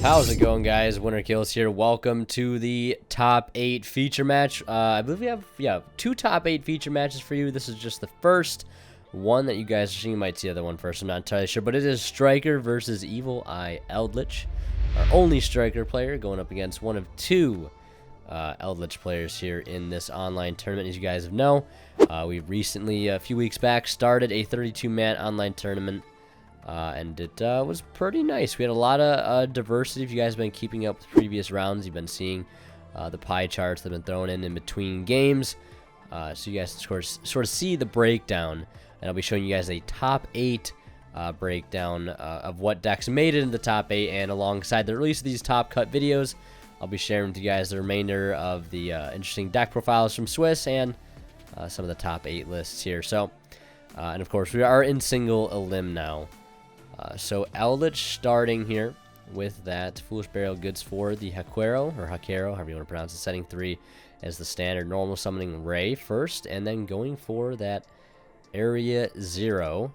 How's it going, guys? Winner Kills here. Welcome to the top 8 feature match. I believe we have, two top 8 feature matches for you. This is just the first one that you guys are seeing. You might see the other one first. I'm not entirely sure, but it is Striker versus Evil Eye Eldlich. Our only Striker player going up against one of two Eldlich players here in this online tournament. As you guys know, we recently, a few weeks back, started a 32-man online tournament. And it was pretty nice. We had a lot of diversity. If you guys have been keeping up with previous rounds, you've been seeing the pie charts that have been thrown in between games. So you guys sort of see the breakdown. And I'll be showing you guys a top 8 breakdown of what decks made it in the top 8. And alongside the release of these top cut videos, I'll be sharing with you guys the remainder of the interesting deck profiles from Swiss and some of the top 8 lists here. So, and of course, we are in single elim now. So Eldlich starting here with that Foolish Burial Goods for the Hakero, however you want to pronounce it, setting 3 as the standard normal summoning Ray first, and then going for that Area 0.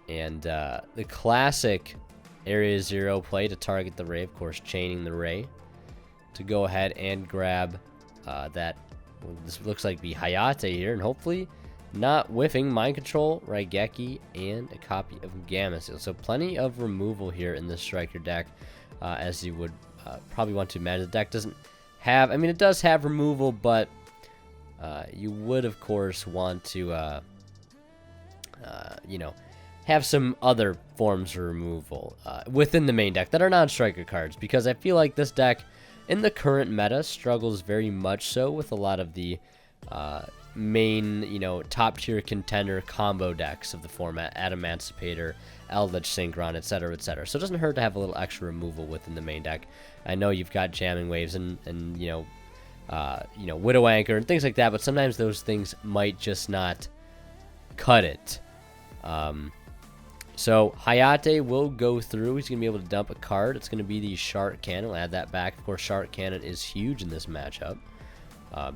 And the classic Area 0 play to target the Ray, of course, chaining the Ray to go ahead and grab that, well, this looks like the Hayate here, and hopefully not whiffing Mind Control, Raigeki, and a copy of Gamma-Seal. So plenty of removal here in this Striker deck, as you would probably want to imagine. The deck doesn't have, I mean, it does have removal, but you would, of course, want to, you know, have some other forms of removal within the main deck that are non-Striker cards, because I feel like this deck, in the current meta, struggles very much so with a lot of the main, you know, top tier contender combo decks of the format, Emancipator, Eldlich Synchron, etc., etc. So it doesn't hurt to have a little extra removal within the main deck. I know you've got jamming waves and you know, Widow Anchor and things like that, but sometimes those things might just not cut it. So Hayate will go through. He's gonna be able to dump a card. It's gonna be the Shark Cannon. We'll add that back. Of course, Shark Cannon is huge in this matchup.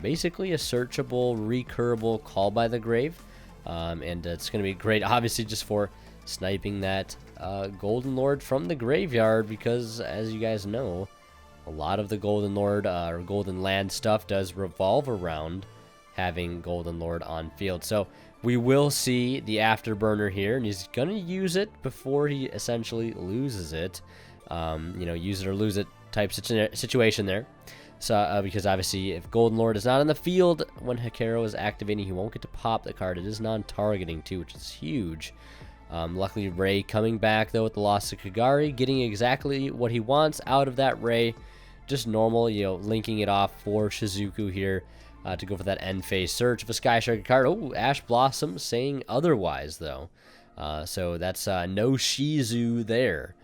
Basically a searchable, recurable Call by the Grave, and it's going to be great, obviously, just for sniping that Golden Lord from the graveyard, because, as you guys know, a lot of the Golden Lord or Golden Land stuff does revolve around having Golden Lord on field. So we will see the Afterburner here, and he's going to use it before he essentially loses it. You know, use it or lose it type situation there. So, because obviously, if Golden Lord is not on the field when Hakero is activating, he won't get to pop the card. It is non-targeting, too, which is huge. Luckily, Ray coming back, though, with the loss of Kagari, getting exactly what he wants out of that Ray. Just normal, you know, linking it off for Shizuku here to go for that end phase search of a Sky Striker card. Oh, Ash Blossom saying otherwise, though. So that's no Shizu there.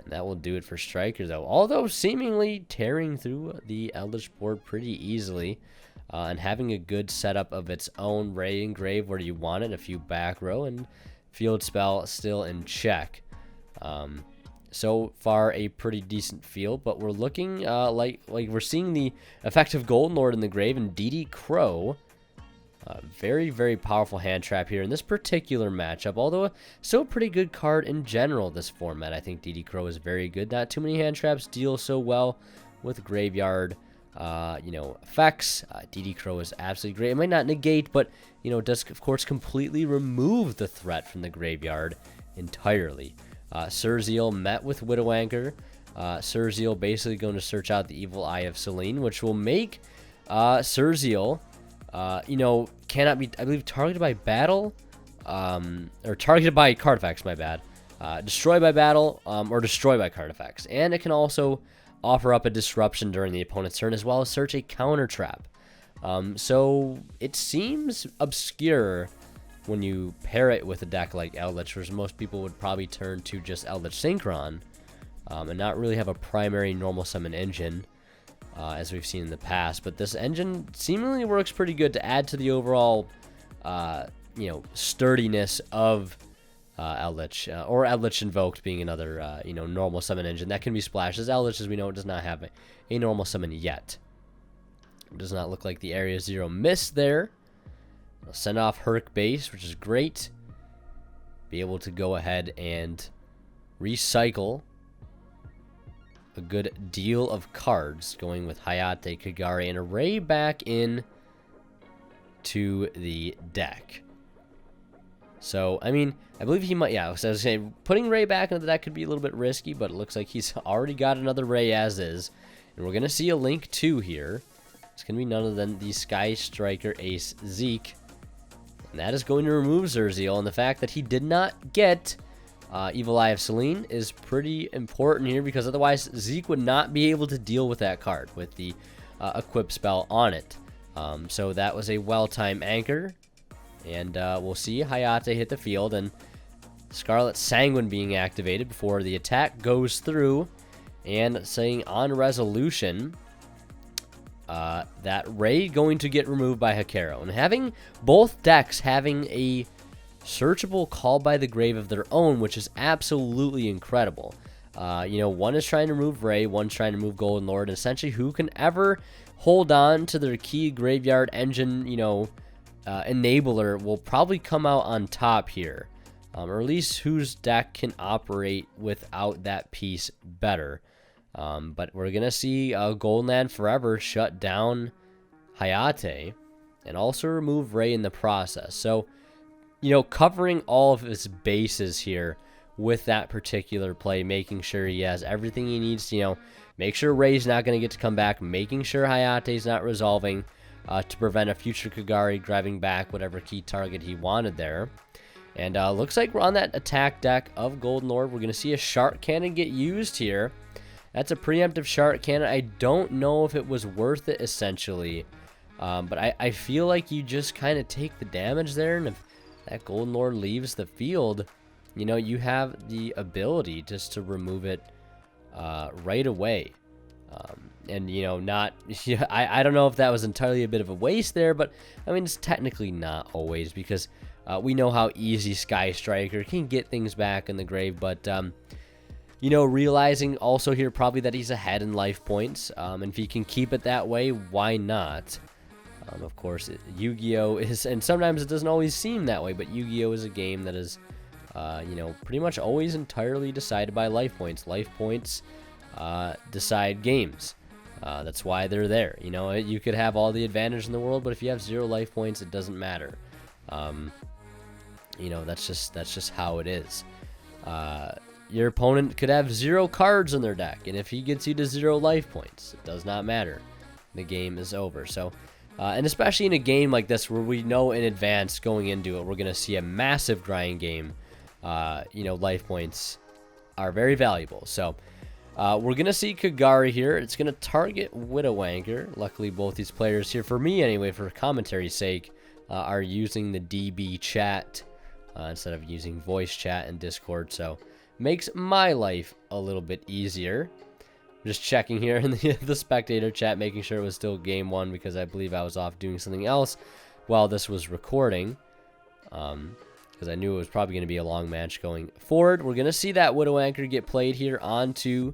And that will do it for Striker, though. Although seemingly tearing through the Eldlich board pretty easily. And having a good setup of its own. Ray Engrave where you want it. A few back row. And Field Spell still in check. So far a pretty decent field. But we're looking like we're seeing the effect of Golden Lord in the grave. And DD Crow. Very, very powerful hand trap here in this particular matchup, although still a pretty good card in general this format. I think DD Crow is very good. Not too many hand traps deal so well with graveyard, you know, effects. DD Crow is absolutely great. It might not negate, but, you know, it does, of course, completely remove the threat from the graveyard entirely. Surzeal met with Widow Anchor. Surzeal basically going to search out the Evil Eye of Selene, which will make Surzeal, you know, cannot be, I believe, targeted by battle, or targeted by card effects, my bad. Destroy by battle, or destroy by card effects. And it can also offer up a disruption during the opponent's turn, as well as search a counter trap. So it seems obscure when you pair it with a deck like Eldlich, whereas most people would probably turn to just Eldlich Synchron, and not really have a primary normal summon engine. As we've seen in the past, but this engine seemingly works pretty good to add to the overall, you know, sturdiness of Eldlich, or Eldlich Invoked being another, you know, normal summon engine that can be splashed. As Eldlich, as we know, does not have a normal summon yet. It does not look like the Area 0 missed there. It'll send off Herc Base, which is great. Be able to go ahead and recycle a good deal of cards, going with Hayate, Kagari, and a Ray back in to the deck. So, I mean, I believe he might, yeah, so I was saying, putting Ray back into the deck could be a little bit risky, but it looks like he's already got another Ray as is. And we're going to see a Link 2 here. It's going to be none other than the Sky Striker Ace Zeke. And that is going to remove Zerziel, and the fact that he did not get Evil Eye of Selene is pretty important here, because otherwise Zeke would not be able to deal with that card with the equip spell on it. So that was a well-timed anchor, and we'll see Hayate hit the field, and Scarlet Sanguine being activated before the attack goes through, and saying on resolution that Ray going to get removed by Hakero. And having both decks having a searchable Call by the Grave of their own, which is absolutely incredible. You know, one is trying to remove Ray, one's trying to move Golden Lord, and essentially who can ever hold on to their key graveyard engine, you know, enabler will probably come out on top here. Or at least whose deck can operate without that piece better. But we're going to see Golden Land Forever shut down Hayate and also remove Ray in the process. So, you know, covering all of his bases here with that particular play, making sure he has everything he needs to, you know, make sure Ray's not going to get to come back, making sure Hayate's not resolving to prevent a future Kagari driving back whatever key target he wanted there. And looks like we're on that attack deck of Golden Lord. We're going to see a Shark Cannon get used here. That's a preemptive Shark Cannon. I don't know if it was worth it, essentially. But I feel like you just kind of take the damage there. And if that Golden Lord leaves the field, you know, you have the ability just to remove it right away. And, you know, not... Yeah, I don't know if that was entirely a bit of a waste there. But, I mean, it's technically not always. Because we know how easy Sky Striker can get things back in the grave. But... you know, realizing also here probably that he's ahead in life points. And if he can keep it that way, why not? Of course, Yu-Gi-Oh! Is, and sometimes it doesn't always seem that way, but Yu-Gi-Oh! Is a game that is, you know, pretty much always entirely decided by life points. Life points decide games. That's why they're there. You know, you could have all the advantage in the world, but if you have 0 life points, it doesn't matter. You know, that's just how it is. Your opponent could have 0 cards in their deck, and if he gets you to 0 life points, it does not matter. The game is over. So, and especially in a game like this where we know in advance going into it, we're going to see a massive grind game. You know, life points are very valuable. So, we're going to see Kagari here. It's going to target Widowanker. Luckily, both these players here, for me anyway, for commentary's sake, are using the DB chat instead of using voice chat and Discord. So, makes my life a little bit easier. Just checking here in the spectator chat, making sure it was still game 1, because I believe I was off doing something else while this was recording. Because I knew it was probably going to be a long match going forward. We're going to see that Widowanker get played here onto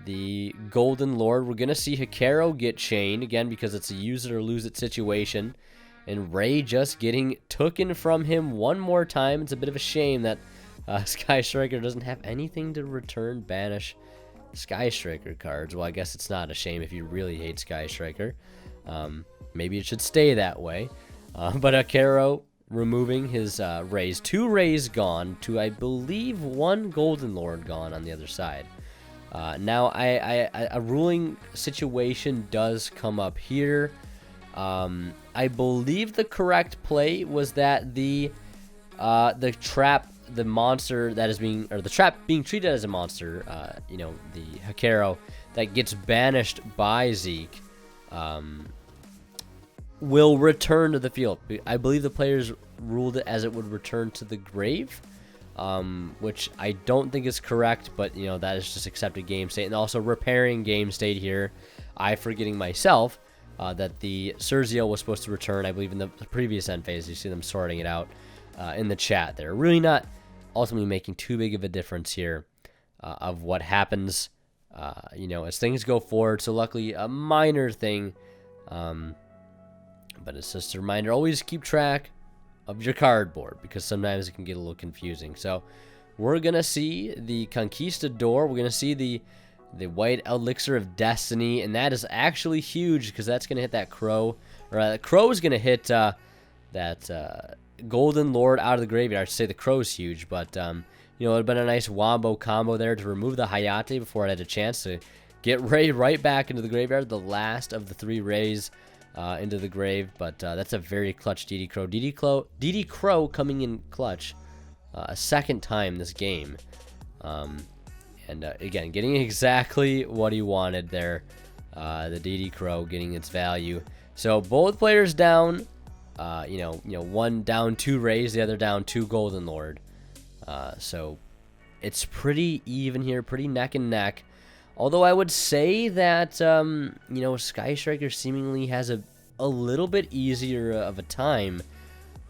the Golden Lord. We're going to see Hakero get chained, again, because it's a use it or lose it situation. And Ray just getting taken from him one more time. It's a bit of a shame that Sky Striker doesn't have anything to return banish Sky Striker cards. Well, I guess it's not a shame if you really hate Sky Striker. Maybe it should stay that way. But Hakero removing his Rays. 2 Rays gone to, I believe, 1 Golden Lord gone on the other side. Now, a ruling situation does come up here. I believe the correct play was that the trap, the monster that is being, or the trap being treated as a monster, you know, the Hakero that gets banished by Zeke, will return to the field. I believe the players ruled it as it would return to the grave, which I don't think is correct, but, you know, that is just accepted game state. And also repairing game state here, I forgetting myself, that the Zerziel was supposed to return, I believe, in the previous end phase. You see them sorting it out in the chat. They're really not ultimately making too big of a difference here of what happens, you know, as things go forward. So luckily, a minor thing, but it's just a reminder, always keep track of your cardboard, because sometimes it can get a little confusing. So we're going to see the Conquistador. We're going to see the white Elixir of Destiny, and that is actually huge because that's going to hit that crow, or the crow is going to hit that Golden Lord out of the graveyard. I should say the crow's huge, but you know, it would have been a nice wombo combo there to remove the Hayate before it had a chance to get Ray right back into the graveyard, the last of the 3 Rays into the grave. But that's a very clutch DD Crow. DD Crow coming in clutch a second time this game. And again, getting exactly what he wanted there. The DD Crow getting its value. So both players down. You know, one down 2 Rays, the other down 2 Golden Lord. So it's pretty even here, pretty neck and neck. Although I would say that you know, Sky Striker seemingly has a little bit easier of a time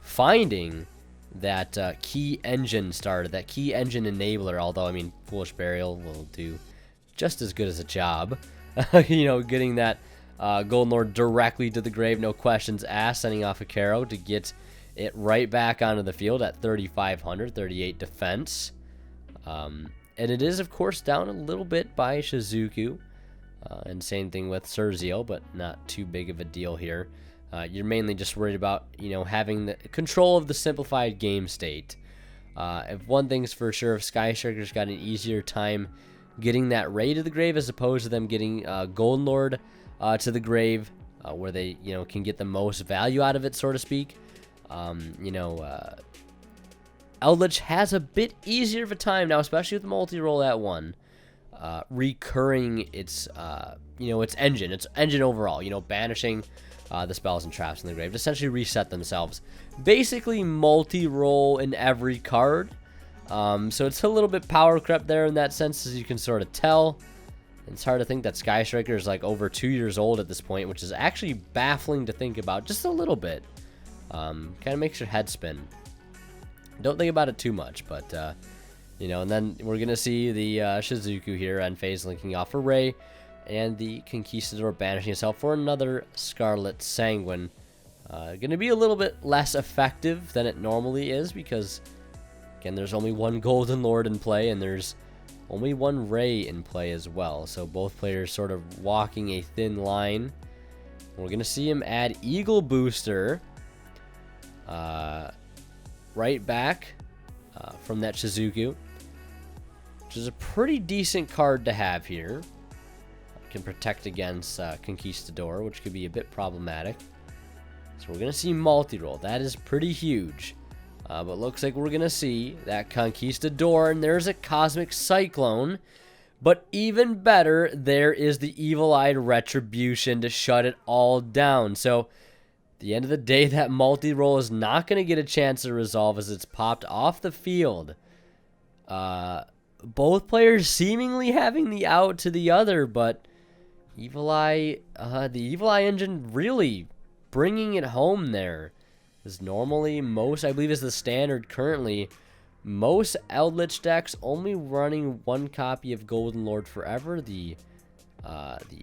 finding that key engine starter, that key engine enabler. Although, I mean, Foolish Burial will do just as good as a job. You know, getting that Golden Lord directly to the grave, no questions asked, sending off a Caro to get it right back onto the field at 3,500, 38 defense. And it is, of course, down a little bit by Shizuku. And same thing with Surzeal, but not too big of a deal here. You're mainly just worried about, you know, having the control of the simplified game state. If one thing's for sure, if Sky Striker's got an easier time getting that Ray to the grave as opposed to them getting Golden Lord to the grave, where they, you know, can get the most value out of it, so to speak. You know, Eldlich has a bit easier of a time now, especially with the multi-roll at 1, recurring its, you know, its engine overall, you know, banishing the spells and traps in the grave to essentially reset themselves. Basically multi-roll in every card. So it's a little bit power crept there in that sense, as you can sort of tell. It's hard to think that Sky Striker is like over 2 years old at this point, which is actually baffling to think about just a little bit. Kind of makes your head spin. Don't think about it too much, but you know, and then we're gonna see the Shizuku here end phase linking off a Ray, and the Conquistador banishing itself for another Scarlet Sanguine. Gonna be a little bit less effective than it normally is because, again, there's only 1 Golden Lord in play, and there's only 1 Ray in play as well. So both players sort of walking a thin line. We're gonna see him add Eagle Booster right back from that Shizuku, which is a pretty decent card to have here. Can protect against Conquistador, which could be a bit problematic. So we're going to see multi-roll. That is pretty huge. But looks like we're going to see that Conquistador, and there's a Cosmic Cyclone. But even better, there is the Evil-Eyed Retribution to shut it all down. So at the end of the day, that multi-roll is not going to get a chance to resolve as it's popped off the field. Both players seemingly having the out to the other, but Evil Eye, the Evil Eye engine really bringing it home there. Is normally most, I believe, is the standard currently. Most Eldlich decks only running 1 copy of Golden Lord Forever. The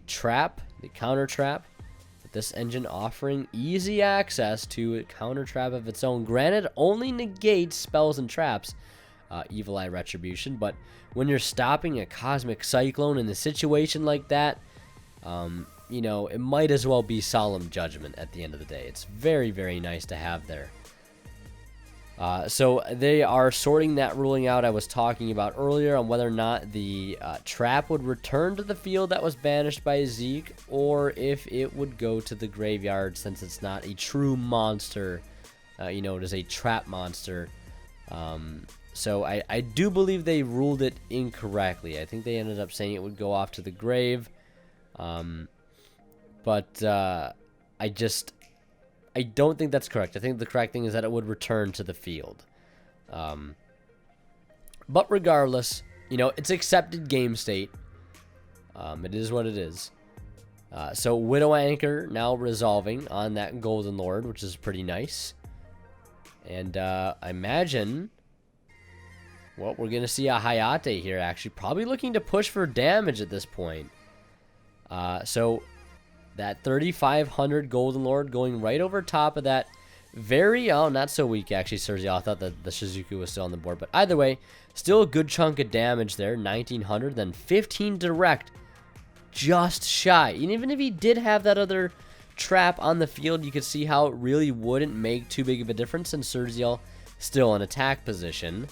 trap, the counter trap. With this engine offering easy access to a counter trap of its own. Granted, only negates spells and traps. Evil Eye Retribution, but when you're stopping a Cosmic Cyclone in a situation like that, you know, it might as well be Solemn Judgment at the end of the day. It's very, very nice to have there. So they are sorting that ruling out I was talking about earlier on whether or not the trap would return to the field that was banished by Zeke, or if it would go to the graveyard since it's not a true monster. You know, it is a trap monster. So I do believe they ruled it incorrectly. I think they ended up saying it would go off to the grave. But I don't think that's correct. I think the correct thing is that it would return to the field. But regardless, you know, it's accepted game state. It is what it is. So Widow Anchor now resolving on that Golden Lord, which is pretty nice. And I imagine, well, we're going to see a Hayate here, actually. Probably looking to push for damage at this point. So that 3,500 Golden Lord going right over top of that Very, oh, not so weak actually, Surziel. I thought that the Shizuku was still on the board, but either way, still a good chunk of damage there. 1900, then 15 direct, just shy. And even if he did have that other trap on the field, you could see how it really wouldn't make too big of a difference, and Surziel still in attack position.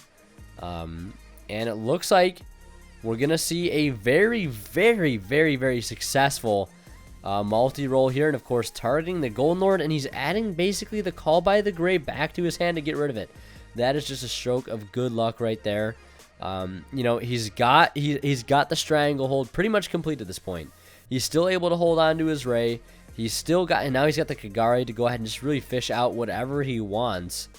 And it looks like we're going to see a very, very, very, very successful multi-roll here. And, of course, targeting the Golden Lord. And he's adding basically the Call by the Grave back to his hand to get rid of it. That is just a stroke of good luck right there. You know, he's got the Stranglehold pretty much complete at this point. He's still able to hold on to his Ray. He's still got, and now he's got the Kagari to go ahead and just really fish out whatever he wants.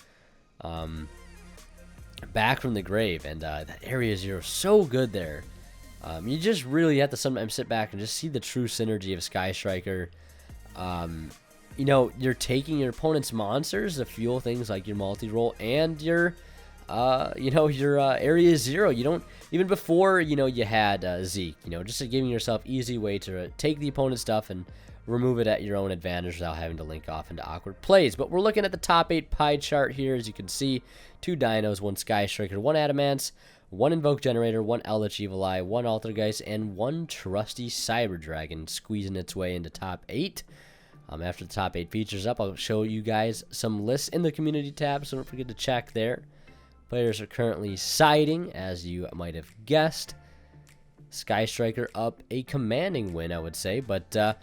Back from the grave, and that area 0 so good there. You just really have to sometimes sit back and just see the true synergy of Sky Striker. You know, you're taking your opponent's monsters to fuel things like your multi-roll and your you know, your area 0. You don't, even before, you know, you had Zeke, you know, just giving yourself easy way to take the opponent's stuff and remove it at your own advantage without having to link off into awkward plays. But we're looking at the top 8 pie chart here. As you can see, 2 Dinos, 1 Sky Striker, 1 Adamance, 1 Invoke Generator, 1 Eldlich Evil Eye, 1 Altergeist, and 1 Trusty Cyber Dragon squeezing its way into top 8. After the top 8 features up, I'll show you guys some lists in the community tab, so don't forget to check there. Players are currently siding, as you might have guessed. Sky Striker up a commanding win, I would say, but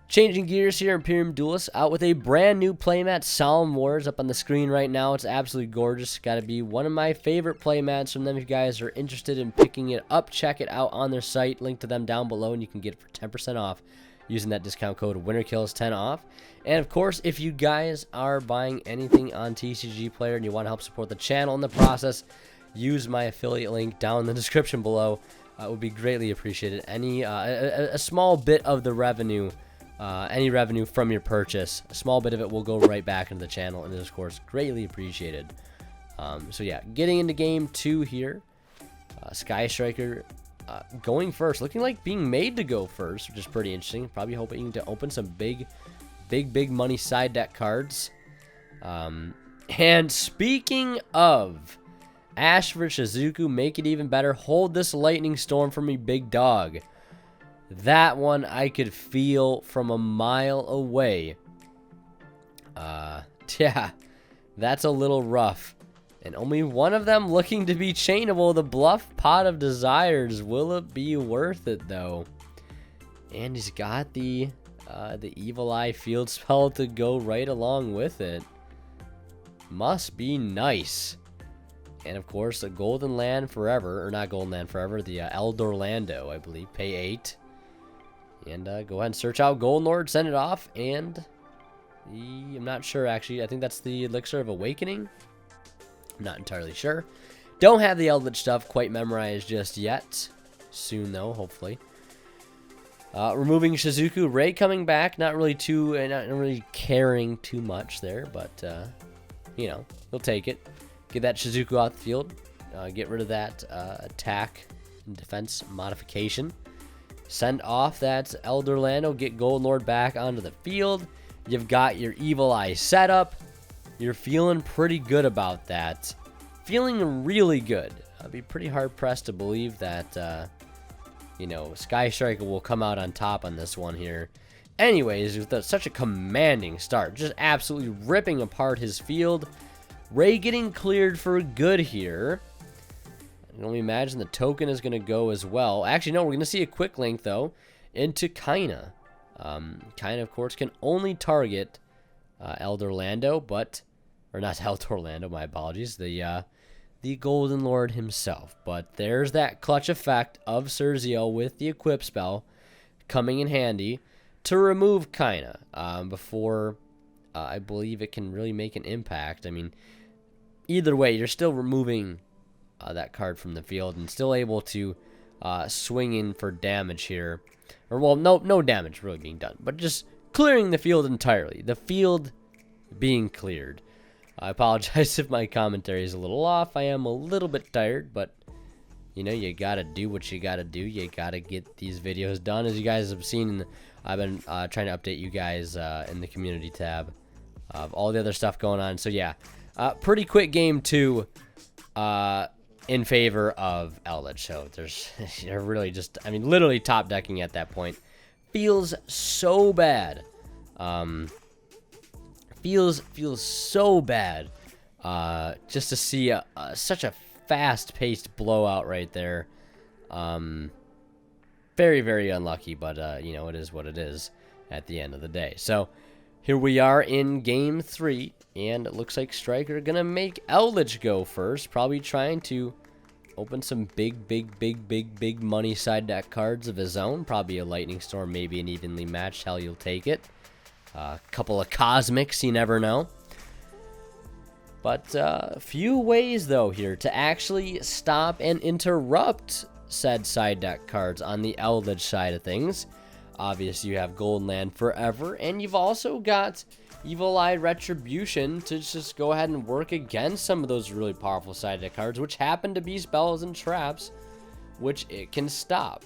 changing gears here, Imperium Duelists out with a brand new playmat, Solemn Wars, up on the screen right now. It's absolutely gorgeous. Got to be one of my favorite playmats from them. If you guys are interested in picking it up, check it out on their site. Link to them down below, and you can get it for 10% off using that discount code WinterKills10 off. And of course, if you guys are buying anything on TCG Player and you want to help support the channel in the process, use my affiliate link down in the description below. It would be greatly appreciated. Any a small bit of the revenue, any revenue from your purchase, a small bit of it will go right back into the channel, and is of course greatly appreciated. So yeah, getting into game 2 here. Sky Striker going first, looking like being made to go first, which is pretty interesting. Probably hoping to open some big money side deck cards. And speaking of Ash for Shizuku, make it even better. Hold this lightning storm for me, big dog. That one I could feel from a mile away. Yeah, that's a little rough. And only one of them looking to be chainable. The Bluff Pot of Desires. Will it be worth it, though? And he's got the Evil Eye field spell to go right along with it. Must be nice. And, of course, a Golden Land Forever. Or not Golden Land Forever. The Eldorlando, I believe. Pay 8. And go ahead and search out Golden Lord. Send it off. And I'm not sure, actually. I think that's the Elixir of Awakening. I'm not entirely sure. Don't have the Eldlich stuff quite memorized just yet. Soon, though, hopefully. Removing Shizuku. Ray coming back. Not really caring too much there, but, you know, he'll take it. Get that Shizuku out the field. Get rid of that attack and defense modification. Send off that Eldorlando. Get Golden Lord back onto the field. You've got your Evil Eye setup. You're feeling pretty good about that. Feeling really good. I'd be pretty hard-pressed to believe that, you know, Sky Striker will come out on top on this one here. Anyways, with such a commanding start. Just absolutely ripping apart his field. Ray getting cleared for good here. I can only imagine the token is going to go as well. Actually, no, we're going to see a quick link, though, into Kaina. Kaina, of course, can only target Eldorlando, but, or not Eldorlando, my apologies, the Golden Lord himself. But there's that clutch effect of Surziel with the equip spell coming in handy to remove Kaina before I believe it can really make an impact. I mean, either way, you're still removing that card from the field and still able to swing in for damage here. Or, well, no damage really being done, but just clearing the field entirely. The field being cleared. I apologize if my commentary is a little off. I am a little bit tired, but, you know, you gotta do what you gotta do. You gotta get these videos done. As you guys have seen, I've been trying to update you guys in the community tab of all the other stuff going on. So yeah, pretty quick game 2 in favor of Eldlich. So they're really just, I mean, literally top decking at that point. Feels so bad. Feels so bad. Just to see such a fast-paced blowout right there. Very, very unlucky, but, you know, it is what it is at the end of the day. So, here we are in Game 3, and it looks like Striker going to make Eldlich go first, probably trying to open some big money side deck cards of his own. Probably a Lightning Storm, maybe an evenly matched. Hell, you'll take it. A couple of Cosmics, you never know. But a few ways, though, here to actually stop and interrupt said side deck cards on the Eldlich side of things. Obviously, you have Golden Land Forever, and you've also got Evil Eye Retribution to just go ahead and work against some of those really powerful side deck cards, which happen to be spells and traps, which it can stop.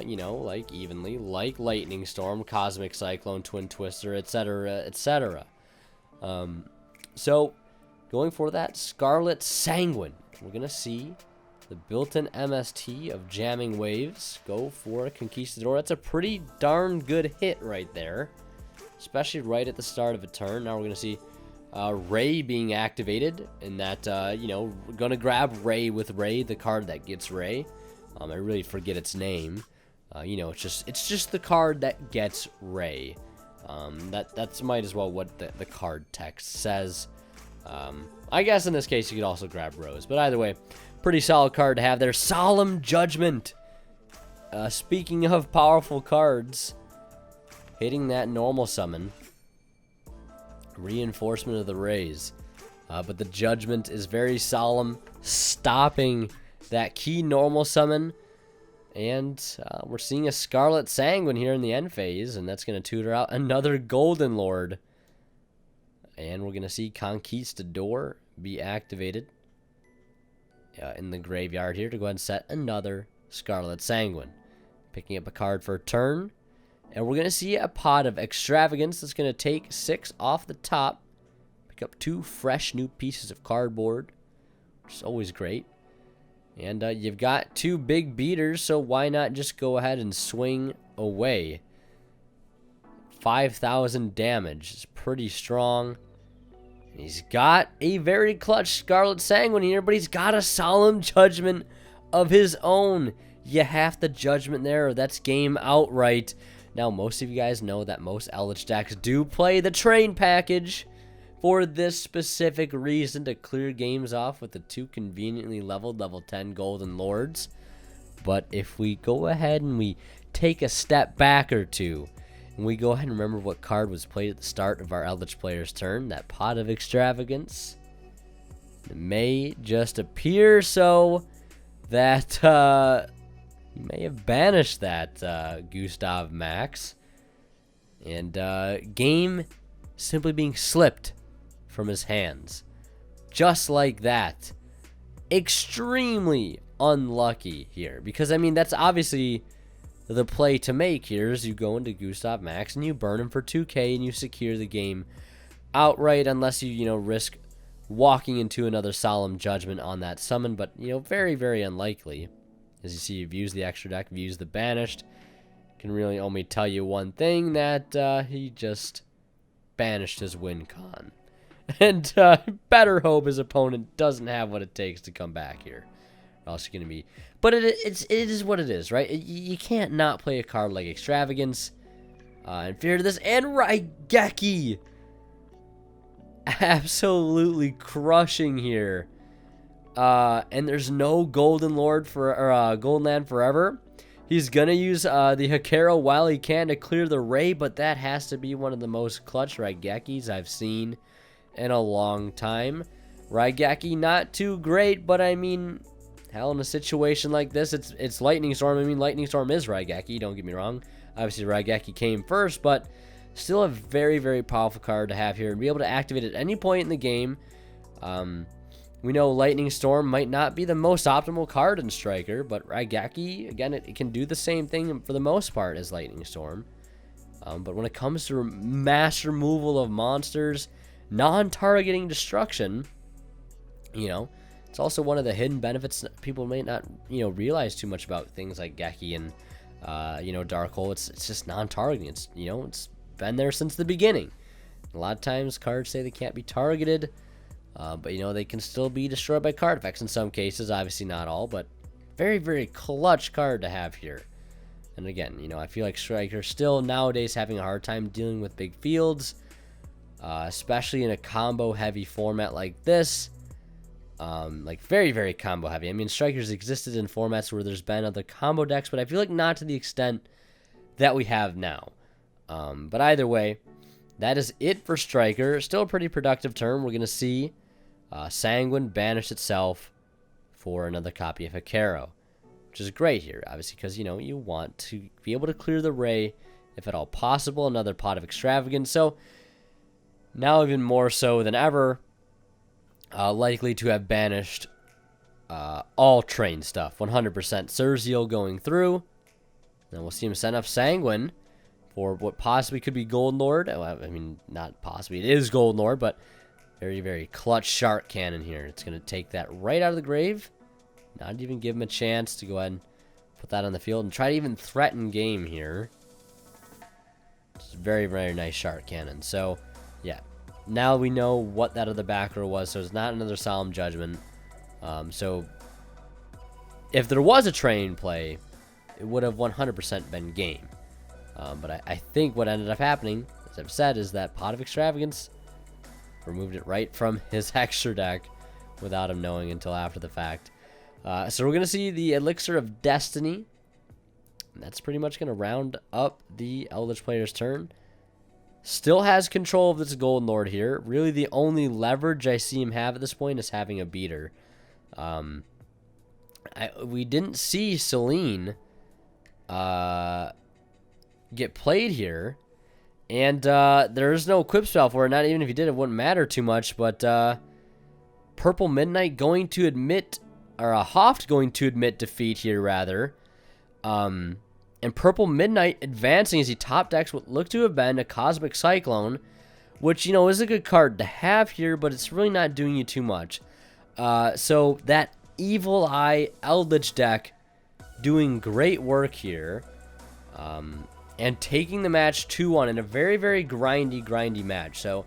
You know, like evenly, like Lightning Storm, Cosmic Cyclone, Twin Twister, etc., etc. So, going for that Scarlet Sanguine, we're going to see the built-in MST of Jamming Waves go for Conquistador. That's a pretty darn good hit right there, especially right at the start of a turn. Now we're going to see Ray being activated, and that, you know, we're going to grab Ray with Ray, the card that gets Ray. I really forget its name. You know, it's just the card that gets Ray. That's might as well what the card text says. I guess in this case you could also grab Rose, but either way, pretty solid card to have there. Solemn Judgment. Speaking of powerful cards, hitting that normal summon. Reinforcement of the Rays. But the Judgment is very solemn, stopping that key normal summon. And we're seeing a Scarlet Sanguine here in the end phase, and that's going to tutor out another Golden Lord. And we're going to see Conquistador be activated in the graveyard here to go ahead and set another Scarlet Sanguine. Picking up a card for a turn. And we're going to see a Pot of Extravagance that's going to take 6 off the top. Pick up 2 fresh new pieces of cardboard, which is always great. And you've got 2 big beaters, so why not just go ahead and swing away? 5,000 damage is pretty strong. And he's got a very clutch Scarlet Sanguine here, but he's got a Solemn Judgment of his own. You have the Judgment there, or that's game outright. Now, most of you guys know that most Eldlich decks do play the Train package for this specific reason, to clear games off with the 2 conveniently leveled level 10 Golden Lords. But if we go ahead and we take a step back or two, and we go ahead and remember what card was played at the start of our Eldlich player's turn, that Pot of Extravagance, it may just appear so that you may have banished that Gustav Max, and game simply being slipped from his hands. Just like that. Extremely unlucky here, because I mean that's obviously the play to make here, is you go into Gustav Max and you burn him for 2k and you secure the game outright, unless you risk walking into another Solemn Judgment on that summon, but very, very unlikely. As you see, you've used the extra deck, you've used the banished. Can really only tell you one thing, that he just banished his win con. And better hope his opponent doesn't have what it takes to come back here. Or else you're going to be... But it is what it is, right? You can't not play a card like Extravagance. And Fear to this. And Raigeki! Absolutely crushing here. And there's no Golden Lord or Golden Land Forever. He's going to use the Hikaro while he can to clear the Ray, but that has to be one of the most clutch Raigekis I've seen in a long time. Raigeki not too great, but I mean, hell, in a situation like this, it's Lightning Storm. I mean, Lightning Storm is Raigeki, don't get me wrong. Obviously, Raigeki came first, but still a very, very powerful card to have here and be able to activate at any point in the game. We know Lightning Storm might not be the most optimal card in Striker, but Raigeki, again, it can do the same thing for the most part as Lightning Storm. But when it comes to mass removal of monsters, non-targeting destruction, you know, it's also one of the hidden benefits that people may not, you know, realize too much about things like Geki and, you know, Dark Hole. It's just non-targeting. It's, you know, it's been there since the beginning. A lot of times cards say they can't be targeted, but, you know, they can still be destroyed by card effects in some cases. Obviously not all, but very, very clutch card to have here. And again, you know, I feel like Striker still nowadays having a hard time dealing with big fields, especially in a combo-heavy format like this. Like very, very combo heavy. I mean, Strikers existed in formats where there's been other combo decks, but I feel like not to the extent that we have now. But either way, that is it for Striker. Still a pretty productive turn. We're going to see Sanguine banish itself for another copy of Hikaru, which is great here, obviously, because, you know, you want to be able to clear the Ray, if at all possible, another Pot of Extravagance. So now even more so than ever, likely to have banished all train stuff. 100% Surzeal going through. Then we'll see him send up Sanguine for what possibly could be Golden Lord. I mean, not possibly. It is Golden Lord, but very, very clutch Shark Cannon here. It's going to take that right out of the grave. Not even give him a chance to go ahead and put that on the field and try to even threaten game here. It's very, very nice Shark Cannon. So, yeah. Now we know what that other backer was, so it's not another Solemn Judgment. So, if there was a train play, it would have 100% been game. But I think what ended up happening, as I've said, is that Pot of Extravagance removed it right from his extra deck without him knowing until after the fact. So we're going to see the Elixir of Destiny. And that's pretty much going to round up the Eldlich player's turn. Still has control of this Golden Lord here. Really the only leverage I see him have at this point is having a beater. We didn't see Celine get played here. And there is no equip spell for it. Not even if he did, it wouldn't matter too much. But Purple Midnight going to admit, or Hoft going to admit defeat here, rather. And Purple Midnight advancing as he top decks what looked to have been a Cosmic Cyclone, which, you know, is a good card to have here, but it's really not doing you too much. So that Evil Eye Eldlich deck doing great work here. And taking the match 2-1 in a very, very grindy match. So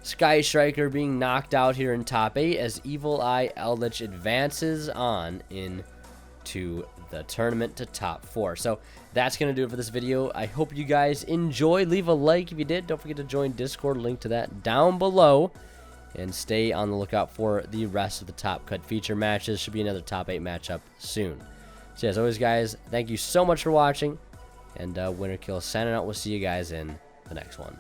Sky Striker being knocked out here in top 8 as Evil Eye Eldlich advances on into the tournament to top 4. So that's going to do it for this video. I hope you guys enjoyed. Leave a like if you did. Don't forget to join Discord. Link to that down below. And stay on the lookout for the rest of the Top Cut feature matches. Should be another top 8 matchup soon. So as always, guys, thank you so much for watching. And Winner Kill signing out. We'll see you guys in the next one.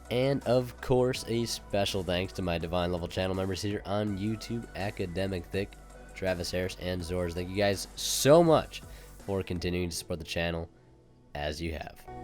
And of course, a special thanks to my Divine Level channel members here on YouTube, Academic Thick, Travis Harris, and Zors. Thank you guys so much for continuing to support the channel as you have.